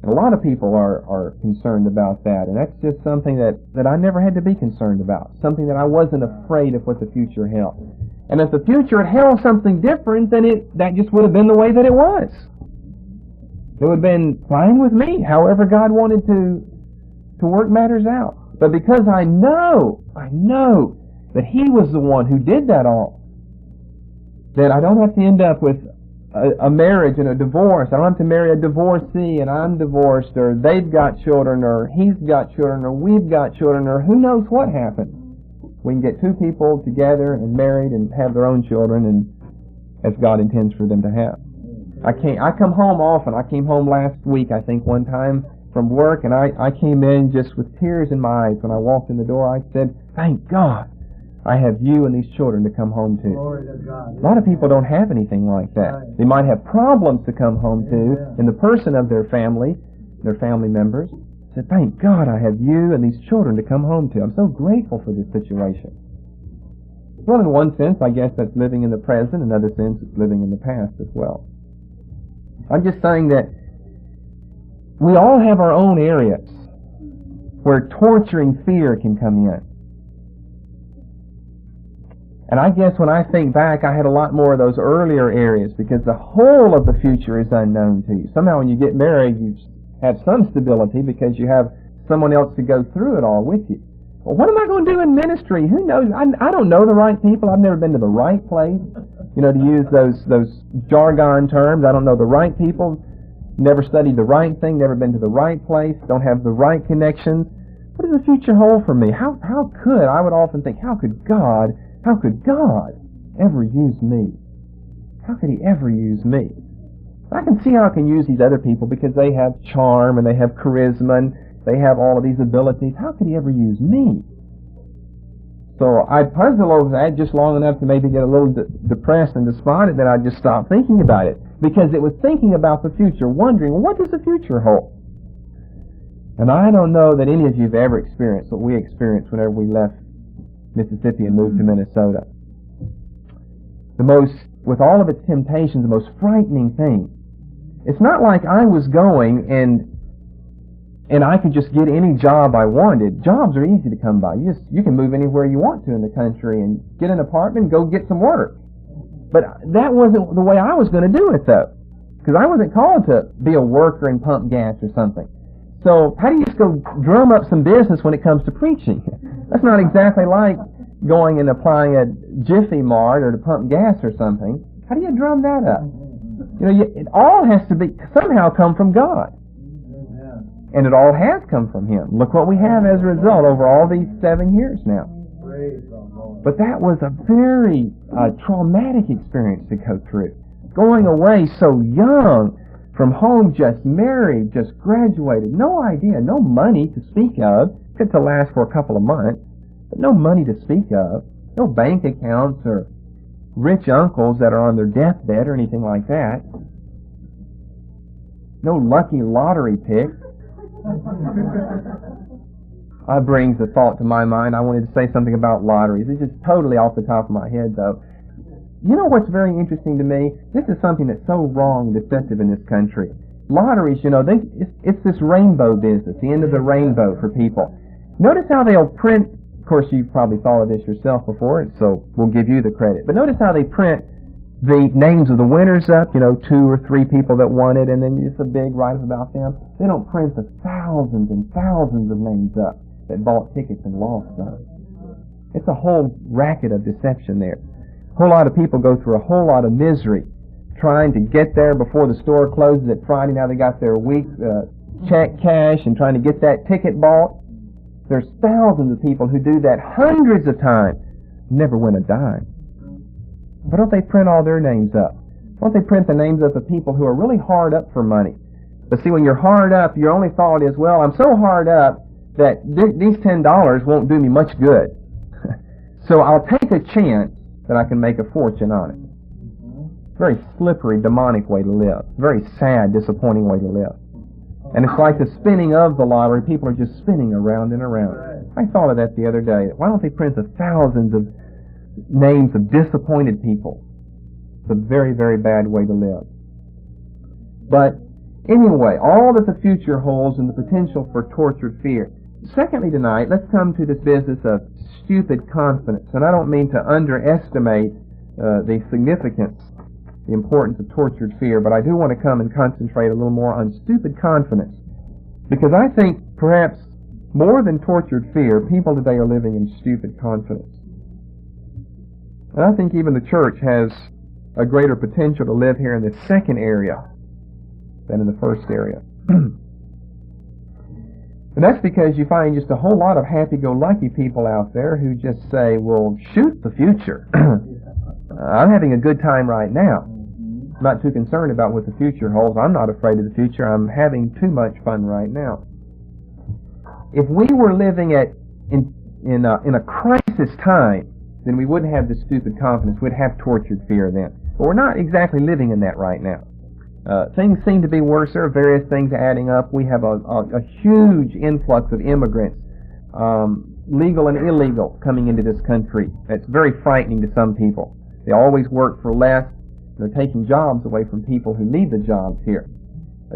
And a lot of people are concerned about that, and that's just something that I never had to be concerned about, something that I wasn't afraid of what the future held. And if the future had held something different, then that just would have been the way that it was. It would have been fine with me, however God wanted to work matters out. But because I know that He was the one who did that all, that I don't have to end up with a marriage and a divorce. I don't have to marry a divorcee and I'm divorced, or they've got children, or he's got children, or we've got children, or who knows what happened. We can get two people together and married and have their own children, and as God intends for them to have. I come home often. I came home last week, I think, one time from work, and I came in just with tears in my eyes. When I walked in the door, I said, "Thank God I have you and these children to come home to." Glory to God. A lot of people don't have anything like that. Right. They might have problems to come home to in the person of their family members. I said, "Thank God I have you and these children to come home to." I'm so grateful for this situation. Well, in one sense, I guess that's living in the present. In another sense, it's living in the past as well. I'm just saying that we all have our own areas where torturing fear can come in. And I guess when I think back, I had a lot more of those earlier areas, because the whole of the future is unknown to you. Somehow when you get married, you have some stability because you have someone else to go through it all with you. Well, what am I going to do in ministry? Who knows? I don't know the right people. I've never been to the right place. To use those jargon terms. I don't know the right people. Never studied the right thing. Never been to the right place. Don't have the right connections. What does the future hold for me? I would often think, how could God ever use me? How could He ever use me? I can see how I can use these other people because they have charm and they have charisma and they have all of these abilities. How could He ever use me? So I'd puzzle over that just long enough to maybe get a little depressed and despondent, then I'd just stop thinking about it, because it was thinking about the future, wondering, what does the future hold? And I don't know that any of you have ever experienced what we experienced whenever we left Mississippi and moved to Minnesota. With all of its temptations, the most frightening thing, it's not like I was going and I could just get any job I wanted. Jobs are easy to come by. You can move anywhere you want to in the country and get an apartment and go get some work. But that wasn't the way I was going to do it, though, because I wasn't called to be a worker and pump gas or something. So how do you just go drum up some business when it comes to preaching? That's not exactly like going and applying at Jiffy Mart or to pump gas or something. How do you drum that up? It all has to be somehow come from God. And it all has come from Him. Look what we have as a result over all these 7 years now. But that was a very traumatic experience to go through. Going away so young, from home, just married, just graduated, no idea, no money to speak of, except to last for a couple of months, but no money to speak of, no bank accounts or rich uncles that are on their deathbed or anything like that, no lucky lottery pick. That brings a thought to my mind. I wanted to say something about lotteries. It's just totally off the top of my head, though. You know what's very interesting to me? This is something that's so wrong and deceptive in this country. Lotteries, it's this rainbow business, the end of the rainbow for people. Notice how they'll print, of course you've probably thought of this yourself before, so we'll give you the credit, but notice how they print the names of the winners up, 2 or 3 people that won it, and then just a big write-up about them. They don't print the thousands and thousands of names up that bought tickets and lost them. It's a whole racket of deception there. A whole lot of people go through a whole lot of misery trying to get there before the store closes at Friday. Now they got their week check cash and trying to get that ticket bought. There's thousands of people who do that hundreds of times, never win a dime. Why don't they print all their names up? Why don't they print the names up of people who are really hard up for money? But see, when you're hard up, your only thought is, well, I'm so hard up that these $10 won't do me much good. So I'll take a chance that I can make a fortune on it. Very slippery, demonic way to live. Very sad, disappointing way to live. And it's like the spinning of the lottery. People are just spinning around and around. I thought of that the other day. Why don't they print the thousands of names of disappointed people? It's a very, very bad way to live. But anyway, all that the future holds and the potential for tortured fear. Secondly tonight, let's come to this business of stupid confidence. And I don't mean to underestimate the significance, the importance of tortured fear, but I do want to come and concentrate a little more on stupid confidence. Because I think perhaps more than tortured fear, people today are living in stupid confidence. And I think even the church has a greater potential to live here in this second area than in the first area. And that's because you find just a whole lot of happy-go-lucky people out there who just say, well, shoot the future. I'm having a good time right now. I'm not too concerned about what the future holds. I'm not afraid of the future. I'm having too much fun right now. If we were living in a crisis time, then we wouldn't have this stupid confidence. We'd have tortured fear then. But we're not exactly living in that right now. Things seem to be worse. There are various things adding up. We have a huge influx of immigrants, legal and illegal, coming into this country. It's very frightening to some people. They always work for less. They're taking jobs away from people who need the jobs here.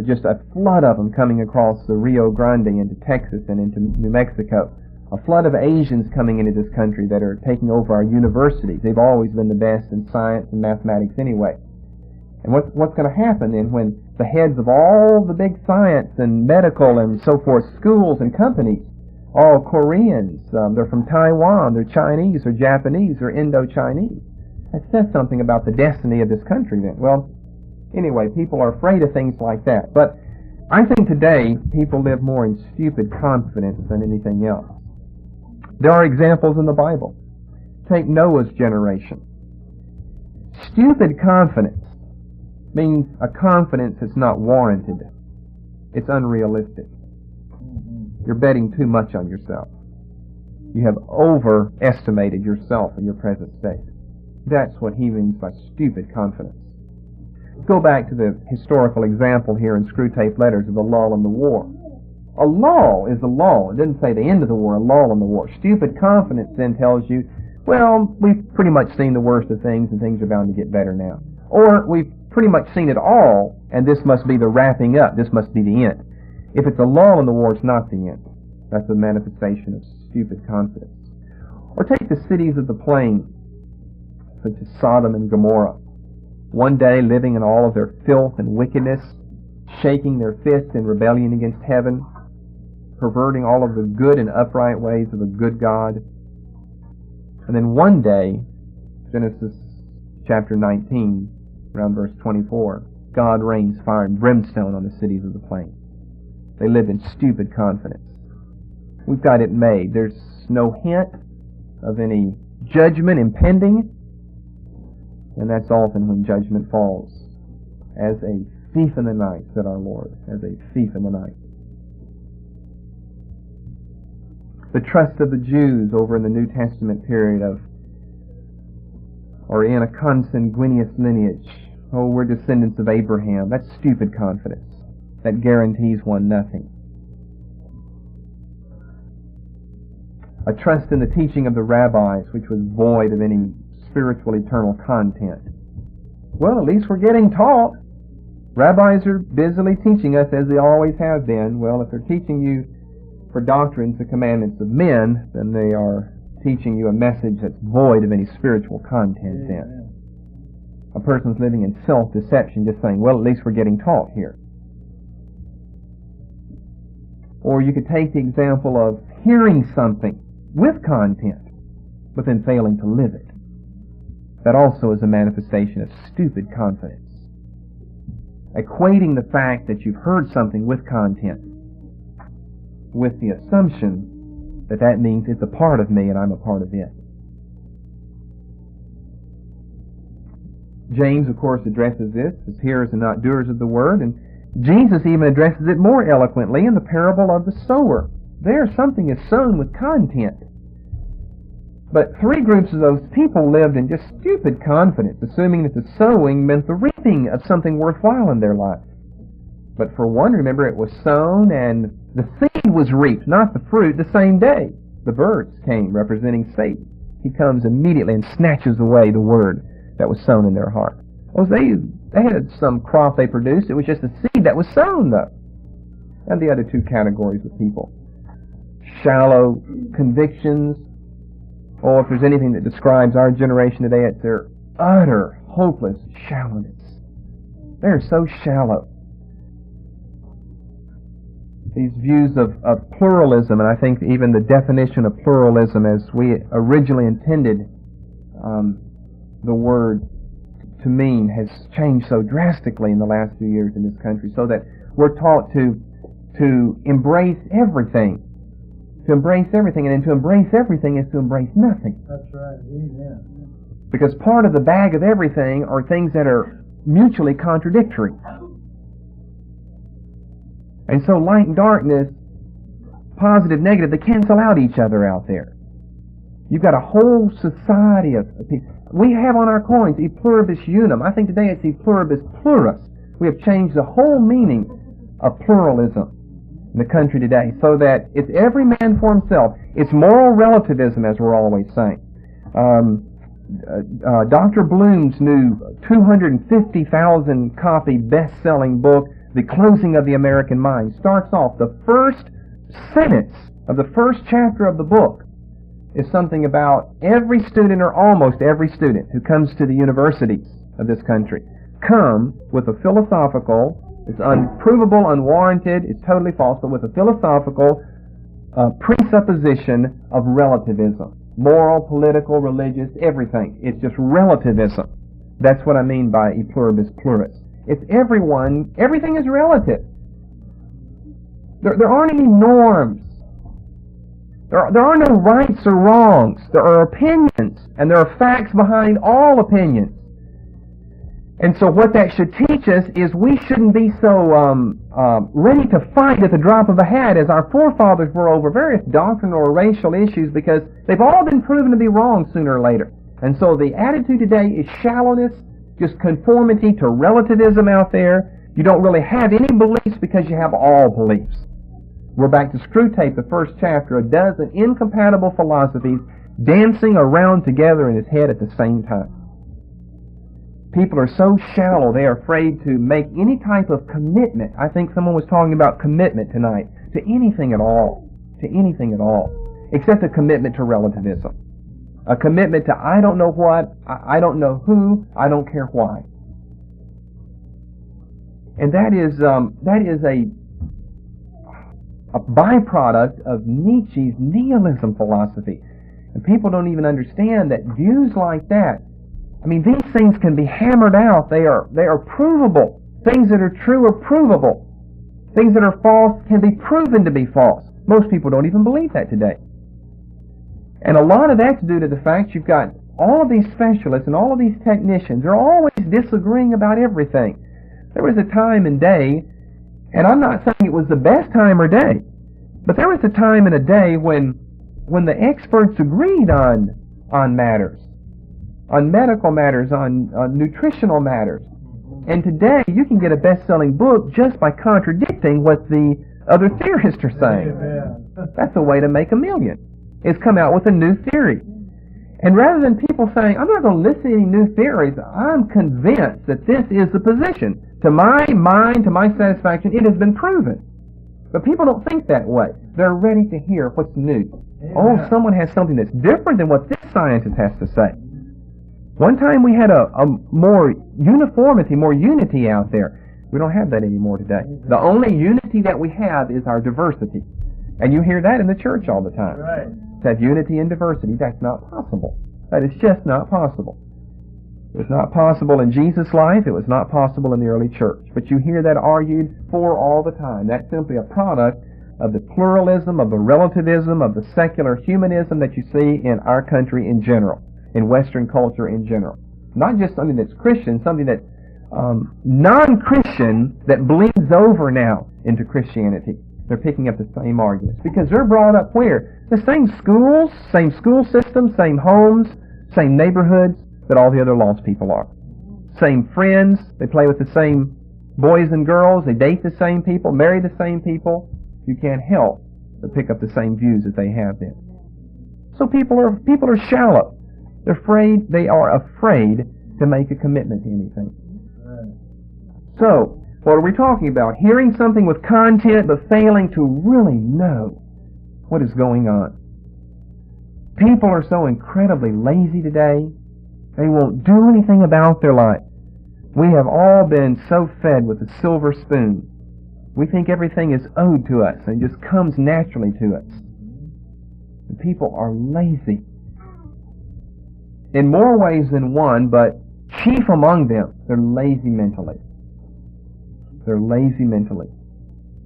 Just a flood of them coming across the Rio Grande into Texas and into New Mexico. A flood of Asians coming into this country that are taking over our universities. They've always been the best in science and mathematics anyway. And what's going to happen then when the heads of all the big science and medical and so forth schools and companies, all Koreans, they're from Taiwan, they're Chinese or Japanese or Indo-Chinese. That says something about the destiny of this country then. Well, anyway, people are afraid of things like that. But I think today people live more in stupid confidence than anything else. There are examples in the Bible. Take Noah's generation. Stupid confidence means a confidence that's not warranted. It's unrealistic. You're betting too much on yourself. You have overestimated yourself in your present state. That's what he means by stupid confidence. Go back to the historical example here in Screwtape Letters of the lull in the war. A lull is a lull. It didn't say the end of the war, a lull in the war. Stupid confidence then tells you, well, we've pretty much seen the worst of things and things are bound to get better now. Or we've pretty much seen it all and this must be the wrapping up. This must be the end. If it's a lull in the war, it's not the end. That's a manifestation of stupid confidence. Or take the cities of the plain, such as Sodom and Gomorrah. One day living in all of their filth and wickedness, shaking their fists in rebellion against heaven, perverting all of the good and upright ways of a good God. And then one day, Genesis chapter 19, around verse 24, God rains fire and brimstone on the cities of the plain. They live in stupid confidence. We've got it made. There's no hint of any judgment impending, and that's often when judgment falls. As a thief in the night, said our Lord, as a thief in the night. The trust of the Jews over in the New Testament period or in a consanguineous lineage. Oh, we're descendants of Abraham. That's stupid confidence. That guarantees one nothing. A trust in the teaching of the rabbis, which was void of any spiritual eternal content. Well, at least we're getting taught. Rabbis are busily teaching us as they always have been. Well, if they're teaching you for doctrines the commandments of men, then they are teaching you a message that's void of any spiritual content then. A person's living in self-deception, just saying, well, at least we're getting taught here. Or you could take the example of hearing something with content, but then failing to live it. That also is a manifestation of stupid confidence. Equating the fact that you've heard something with content with the assumption that that means it's a part of me and I'm a part of it. James, of course, addresses this as hearers and not doers of the word, and Jesus even addresses it more eloquently in the parable of the sower. There, something is sown with content. But three groups of those people lived in just stupid confidence, assuming that the sowing meant the reaping of something worthwhile in their life. But for one, remember, it was sown and the seed was reaped, not the fruit, the same day. The birds came, representing Satan. He comes immediately and snatches away the word that was sown in their heart. Well, they had some crop they produced. It was just a seed that was sown, though. And the other two categories of people. Shallow convictions. Or if there's anything that describes our generation today, it's their utter, hopeless shallowness. They're so shallow. These views of pluralism, and I think even the definition of pluralism as we originally intended the word to mean has changed so drastically in the last few years in this country, so that we're taught to embrace everything. To embrace everything, and to embrace everything is to embrace nothing. That's right. Amen. Because part of the bag of everything are things that are mutually contradictory. And so light and darkness, positive, negative, they cancel out each other out there. You've got a whole society of people. We have on our coins e pluribus unum. I think today it's e pluribus plurus. We have changed the whole meaning of pluralism in the country today, so that it's every man for himself. It's moral relativism, as we're always saying. Dr. Bloom's new 250,000 copy best-selling book, The Closing of the American Mind, starts off, the first sentence of the first chapter of the book is something about every student, or almost every student, who comes to the universities of this country come with a philosophical, it's unprovable, unwarranted, it's totally false, but with a philosophical presupposition of relativism. Moral, political, religious, everything. It's just relativism. That's what I mean by e pluribus plurus. It's everyone, everything is relative. There aren't any norms. There are no rights or wrongs. There are opinions, and there are facts behind all opinions. And so what that should teach us is we shouldn't be so ready to fight at the drop of a hat as our forefathers were over various doctrinal or racial issues, because they've all been proven to be wrong sooner or later. And so the attitude today is shallowness, just conformity to relativism out there. You don't really have any beliefs because you have all beliefs. We're back to Screwtape, the first chapter, a dozen incompatible philosophies dancing around together in his head at the same time. People are so shallow, they are afraid to make any type of commitment. I think someone was talking about commitment tonight, to anything at all. To anything at all. Except a commitment to relativism. A commitment to I don't know what, I don't know who, I don't care why. And that is a byproduct of Nietzsche's nihilism philosophy. And people don't even understand that views like that, I mean, these things can be hammered out. They are provable. Things that are true are provable. Things that are false can be proven to be false. Most people don't even believe that today. And a lot of that's due to the fact you've got all of these specialists and all of these technicians. They're always disagreeing about everything. There was a time and day, and I'm not saying it was the best time or day, but there was a time and a day when the experts agreed on matters. On medical matters, on nutritional matters. And today, you can get a best-selling book just by contradicting what the other theorists are saying. That's a way to make a million, is come out with a new theory. And rather than people saying, I'm not going to listen to any new theories, I'm convinced that this is the position. To my mind, to my satisfaction, it has been proven. But people don't think that way. They're ready to hear what's new. Oh, someone has something that's different than what this scientist has to say. One time we had a more uniformity, more unity out there. We don't have that anymore today. The only unity that we have is our diversity. And you hear that in the church all the time. Right. To have unity and diversity, that's not possible. That is just not possible. It was not possible in Jesus' life. It was not possible in the early church. But you hear that argued for all the time. That's simply a product of the pluralism, of the relativism, of the secular humanism that you see in our country in general, in Western culture in general. Not just something that's Christian, something that's non-Christian that bleeds over now into Christianity. They're picking up the same arguments because they're brought up where? The same schools, same school systems, same homes, same neighborhoods that all the other lost people are. Same friends, they play with the same boys and girls, they date the same people, marry the same people. You can't help but pick up the same views that they have then. So people are shallow. They are afraid to make a commitment to anything. So, what are we talking about? Hearing something with content but failing to really know what is going on. People are so incredibly lazy today. They won't do anything about their life. We have all been so fed with a silver spoon. We think everything is owed to us and just comes naturally to us. And people are lazy. In more ways than one, but chief among them, they're lazy mentally. They're lazy mentally.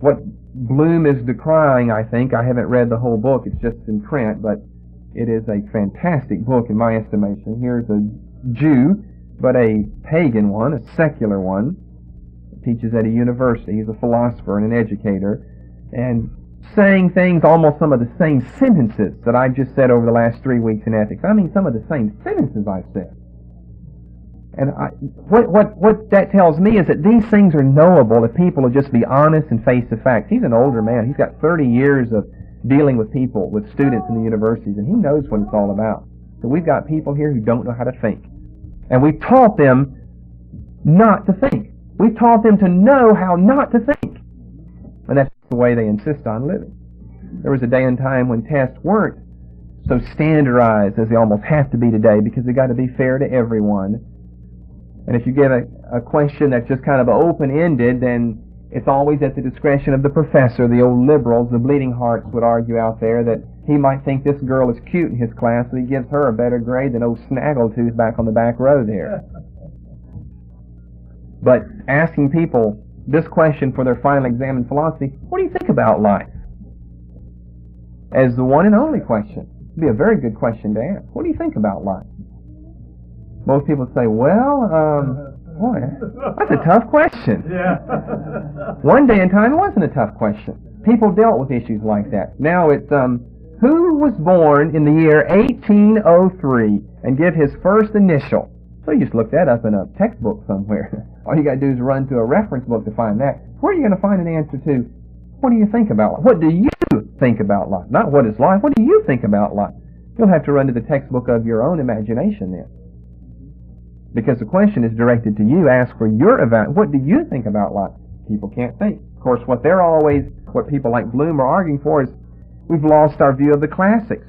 What Bloom is decrying, I think, I haven't read the whole book, it's just in print, but it is a fantastic book in my estimation. Here's a Jew, but a pagan one, a secular one, teaches at a university. He's a philosopher and an educator, and saying things, almost some of the same sentences that I've just said over the last 3 weeks in ethics. I mean, some of the same sentences I've said. And what that tells me is that these things are knowable if people will just be honest and face the facts. He's an older man. He's got 30 years of dealing with people, with students in the universities, and he knows what it's all about. So we've got people here who don't know how to think. And we've taught them not to think. We've taught them to know how not to think. And that's the way they insist on living. There was a day and time when tests weren't so standardized as they almost have to be today because they've got to be fair to everyone. And if you give a question that's just kind of open-ended, then it's always at the discretion of the professor. The old liberals, the bleeding hearts would argue out there that he might think this girl is cute in his class, so he gives her a better grade than old Snaggletooth back on the back row there. But asking people this question for their final exam in philosophy, what do you think about life? As the one and only question. It'd be a very good question to ask. What do you think about life? Most people say, well, boy, that's a tough question. Yeah. One day in time, it wasn't a tough question. People dealt with issues like that. Now it's, who was born in the year 1803 and give his first initial? So you just look that up in a textbook somewhere. All you got to do is run to a reference book to find that. Where are you going to find an answer to, what do you think about life? What do you think about life? Not what is life, what do you think about life? You'll have to run to the textbook of your own imagination then. Because the question is directed to you. Ask for your evaluation. What do you think about life? People can't think. Of course, what people like Bloom are arguing for is we've lost our view of the classics.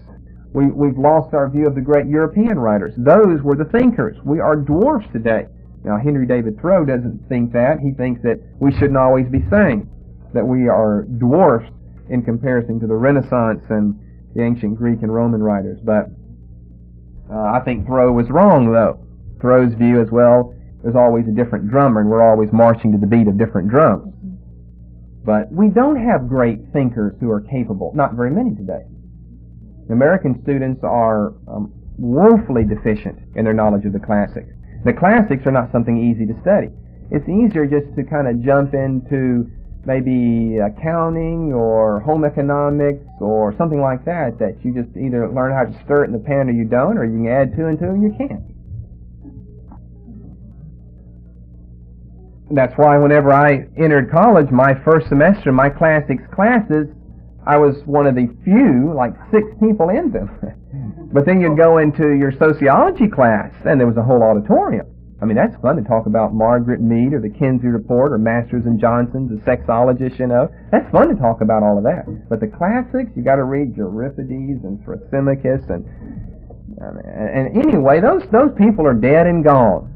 We've lost our view of the great European writers. Those were the thinkers. We are dwarfs today. Now, Henry David Thoreau doesn't think that. He thinks that we shouldn't always be saying that we are dwarfs in comparison to the Renaissance and the ancient Greek and Roman writers. But I think Thoreau was wrong, though. Thoreau's view as well, there's always a different drummer, and we're always marching to the beat of different drums. But we don't have great thinkers who are capable. Not very many today. American students are woefully deficient in their knowledge of the classics. The classics are not something easy to study. It's easier just to kind of jump into maybe accounting or home economics or something like that you just either learn how to stir it in the pan or you don't, or you can add two and two and you can't. That's why whenever I entered college, my first semester, my classics classes, I was one of the few, like 6 people in them. But then you'd go into your sociology class, and there was a whole auditorium. I mean, that's fun to talk about Margaret Mead or the Kinsey Report or Masters and Johnson's, the sexologist, you know. That's fun to talk about all of that. But the classics, you got to read Euripides and Thrasymachus, and And anyway, those people are dead and gone.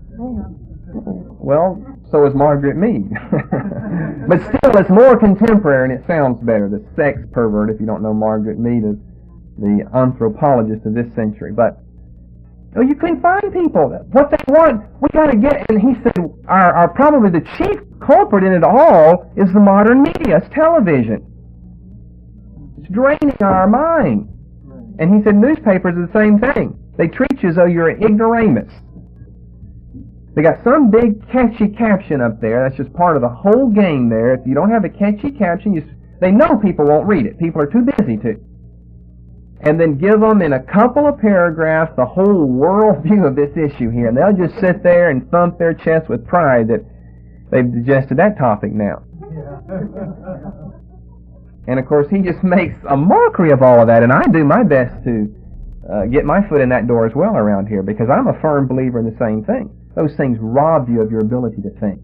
Well, so is Margaret Mead. But still, it's more contemporary and it sounds better. The sex pervert, if you don't know Margaret Mead, is the anthropologist of this century. But you can find people. What they want, we got to get. And he said, our probably the chief culprit in it all is the modern media. It's television. It's draining our mind. And he said newspapers are the same thing. They treat you as though you're an ignoramus. They got some big catchy caption up there. That's just part of the whole game there. If you don't have a catchy caption, they know people won't read it. People are too busy to. And then give them in a couple of paragraphs the whole world view of this issue here. And they'll just sit there and thump their chest with pride that they've digested that topic now. And of course, he just makes a mockery of all of that. And I do my best to get my foot in that door as well around here, because I'm a firm believer in the same thing. Those things rob you of your ability to think.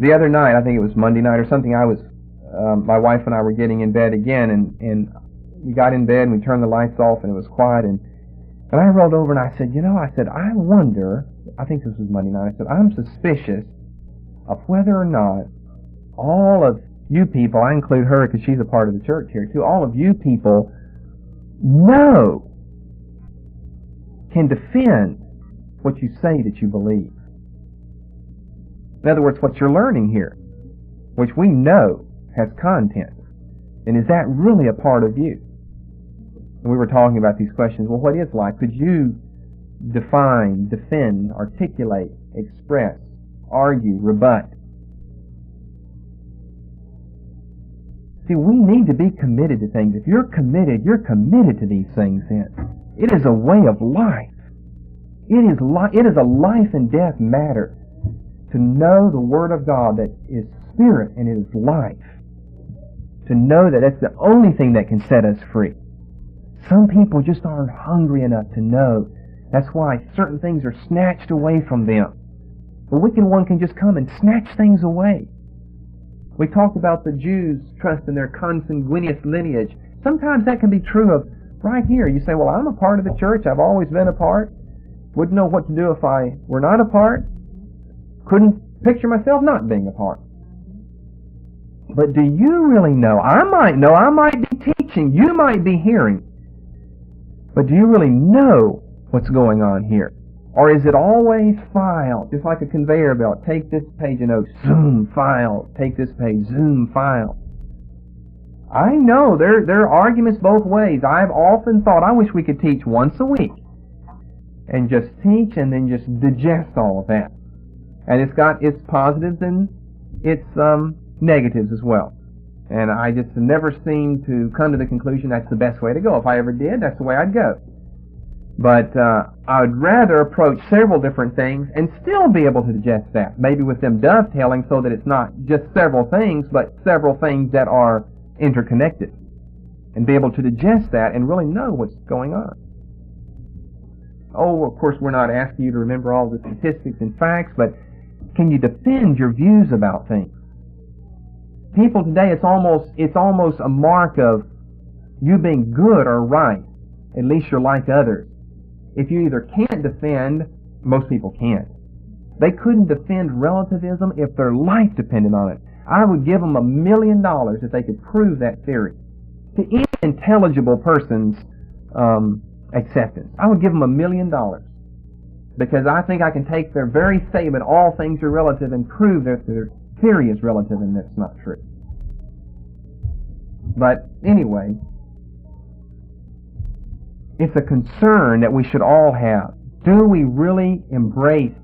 The other night, I think it was Monday night or something, my wife and I were getting in bed again, and we got in bed and we turned the lights off and it was quiet, and I rolled over and I said, I wonder, I think this was Monday night, I said, I'm suspicious of whether or not all of you people, I include her because she's a part of the church here too, all of you people can defend what you say that you believe. In other words, what you're learning here, which we know has content. And is that really a part of you? And we were talking about these questions. Well, what is life? Could you define, defend, articulate, express, argue, rebut? See, we need to be committed to things. If you're committed to these things then. It is a way of life. It is a life and death matter to know the Word of God that is spirit and it is life. To know that that's the only thing that can set us free. Some people just aren't hungry enough to know. That's why certain things are snatched away from them. The wicked one can just come and snatch things away. We talked about the Jews' trust in their consanguineous lineage. Sometimes that can be true of right here. You say, well, I'm a part of the church. I've always been a part. Wouldn't know what to do if I were not a part. Couldn't picture myself not being a part. But do you really know? I might be teaching. You might be hearing. But do you really know what's going on here? Or is it always file, just like a conveyor belt? Take this page of notes, zoom, file. Take this page, zoom, file. I know there are arguments both ways. I've often thought, I wish we could teach once a week and just teach and then just digest all of that. And it's got its positives and its negatives as well. And I just never seem to come to the conclusion that's the best way to go. If I ever did, that's the way I'd go. But I would rather approach several different things and still be able to digest that. Maybe with them dovetailing so that it's not just several things, but several things that are interconnected. And be able to digest that and really know what's going on. Oh, of course, we're not asking you to remember all the statistics and facts, but can you defend your views about things? People today, it's almost a mark of you being good or right. At least you're like others. If you either can't defend, most people can't. They couldn't defend relativism if their life depended on it. I would give them $1 million if they could prove that theory to any intelligible person's acceptance. I would give them $1 million because I think I can take their very statement, all things are relative, and prove that their theory is relative and that's not true. But anyway, it's a concern that we should all have. Do we really embrace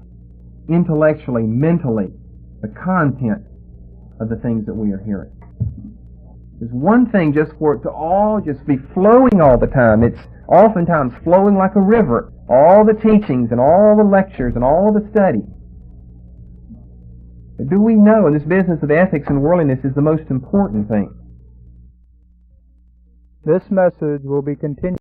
intellectually, mentally, the content of the things that we are hearing? There's one thing just for it to all just be flowing all the time. It's oftentimes flowing like a river. All the teachings and all the lectures and all the study. But do we know, in this business of ethics and worldliness is the most important thing? This message will be continued.